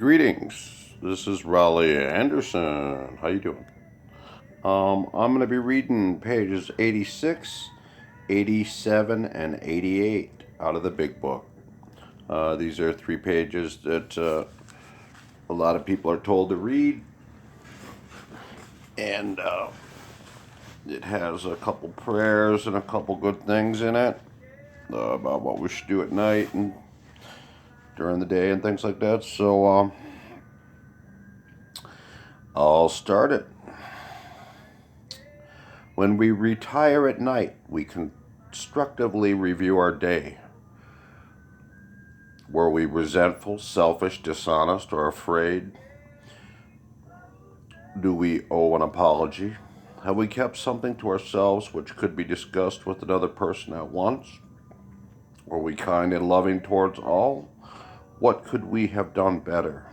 Greetings. This is Raleigh Anderson. How you doing? I'm going to be reading pages 86, 87, and 88 out of the big book. These are 3 pages that a lot of people are told to read, and it has a couple prayers and a couple good things in it about what we should do at night and during the day and things like that. So I'll start it. When we retire at night, we constructively review our day. Were we resentful, selfish, dishonest, or afraid? Do we owe an apology? Have we kept something to ourselves which could be discussed with another person at once? Were we kind and loving towards all? What could we have done better?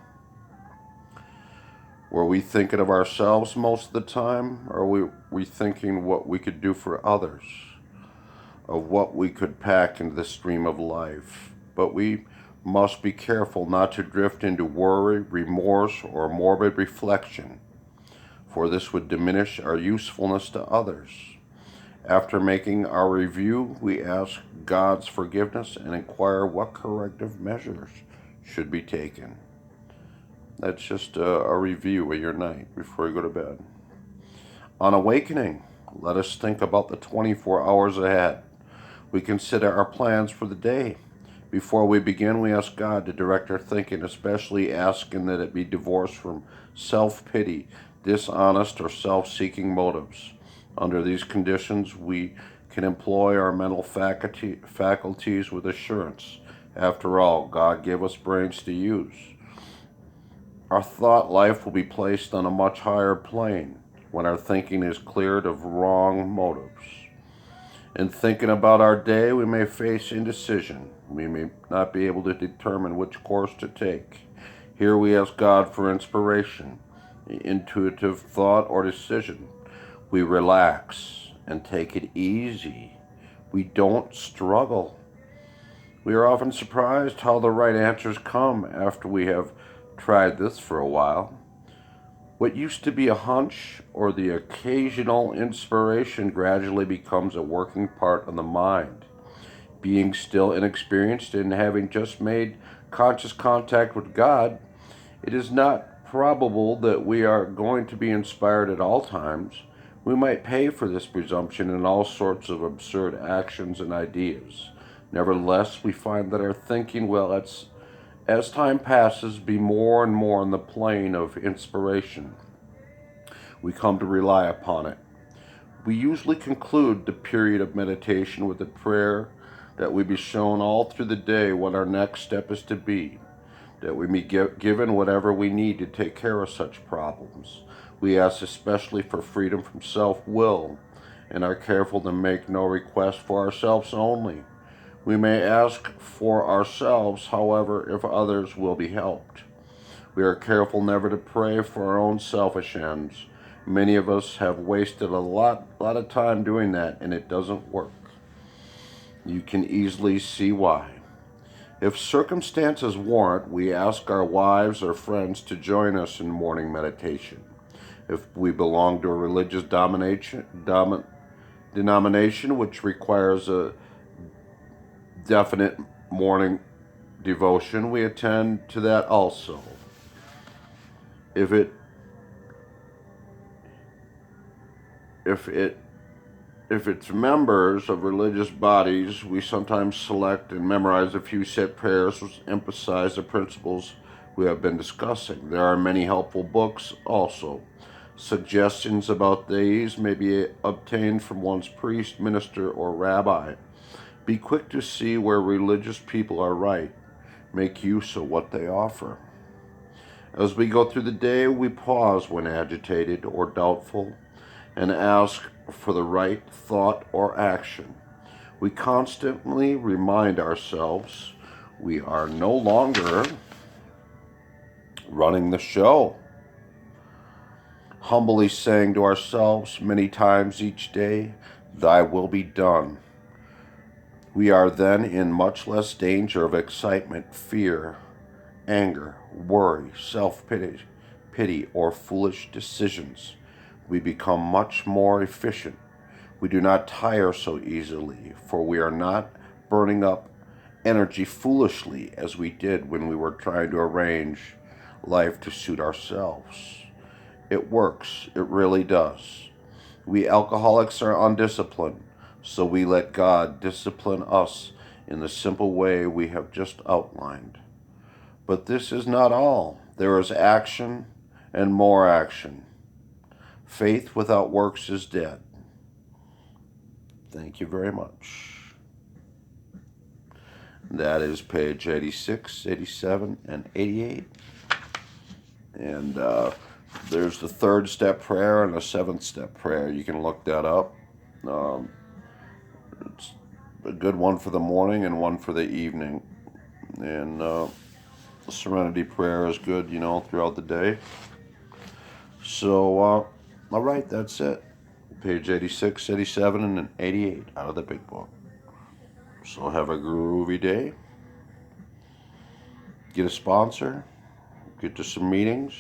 Were we thinking of ourselves most of the time, or were we thinking what we could do for others, of what we could pack into the stream of life? But we must be careful not to drift into worry, remorse, or morbid reflection, for this would diminish our usefulness to others. After making our review, we ask God's forgiveness and inquire what corrective measures should be taken. That's just a review of your night before you go to bed. On awakening, let us think about the 24 hours ahead. We consider our plans for the day. Before we begin, we ask God to direct our thinking, especially asking that it be divorced from self-pity, dishonest, or self-seeking motives. Under these conditions, we can employ our mental faculties with assurance. After all, God gave us brains to use. Our thought life will be placed on a much higher plane when our thinking is cleared of wrong motives. In thinking about our day, we may face indecision. We may not be able to determine which course to take. Here we ask God for inspiration, intuitive thought, or decision. We relax and take it easy. We don't struggle. We are often surprised how the right answers come after we have tried this for a while. What used to be a hunch or the occasional inspiration gradually becomes a working part of the mind. Being still inexperienced and having just made conscious contact with God, it is not probable that we are going to be inspired at all times. We might pay for this presumption in all sorts of absurd actions and ideas. Nevertheless, we find that our thinking will, as time passes, be more and more on the plane of inspiration. We come to rely upon it. We usually conclude the period of meditation with a prayer that we be shown all through the day what our next step is to be, that we be given whatever we need to take care of such problems. We ask especially for freedom from self-will and are careful to make no request for ourselves only. We may ask for ourselves, however, if others will be helped. We are careful never to pray for our own selfish ends. Many of us have wasted a lot of time doing that, and it doesn't work. You can easily see why. If circumstances warrant, we ask our wives or friends to join us in morning meditation. If we belong to a religious denomination which requires a definite morning devotion, we attend to that also. If it's members of religious bodies, we sometimes select and memorize a few set prayers which emphasize the principles we have been discussing. There are many helpful books also. Suggestions about these may be obtained from one's priest, minister, or rabbi. Be quick to see where religious people are right. Make use of what they offer. As we go through the day, we pause when agitated or doubtful and ask for the right thought or action. We constantly remind ourselves we are no longer running the show. Humbly saying to ourselves many times each day, "Thy will be done." We are then in much less danger of excitement, fear, anger, worry, self-pity, or foolish decisions. We become much more efficient. We do not tire so easily, for we are not burning up energy foolishly as we did when we were trying to arrange life to suit ourselves. It works, it really does. We alcoholics are undisciplined, so we let God discipline us in the simple way we have just outlined. But this is not all. There is action and more action. Faith without works is dead. Thank you very much. That is page 86, 87, and 88. And there's the third step prayer and the seventh step prayer. You can look that up. Um, it's a good one for the morning and one for the evening. And the serenity prayer is good, throughout the day. So, all right, that's it. Page 86, 87, and 88 out of the big book. So have a groovy day. Get a sponsor. Get to some meetings.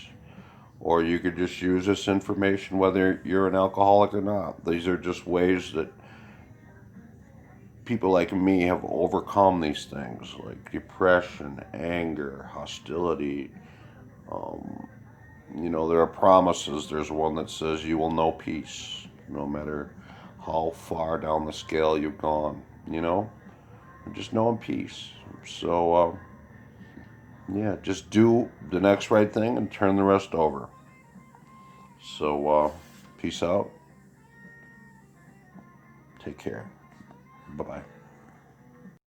Or you could just use this information whether you're an alcoholic or not. These are just ways that people like me have overcome these things like depression, anger, hostility. There are promises. There's one that says you will know peace no matter how far down the scale you've gone, just knowing peace. So, yeah, just do the next right thing and turn the rest over. So, peace out. Take care. Bye-bye.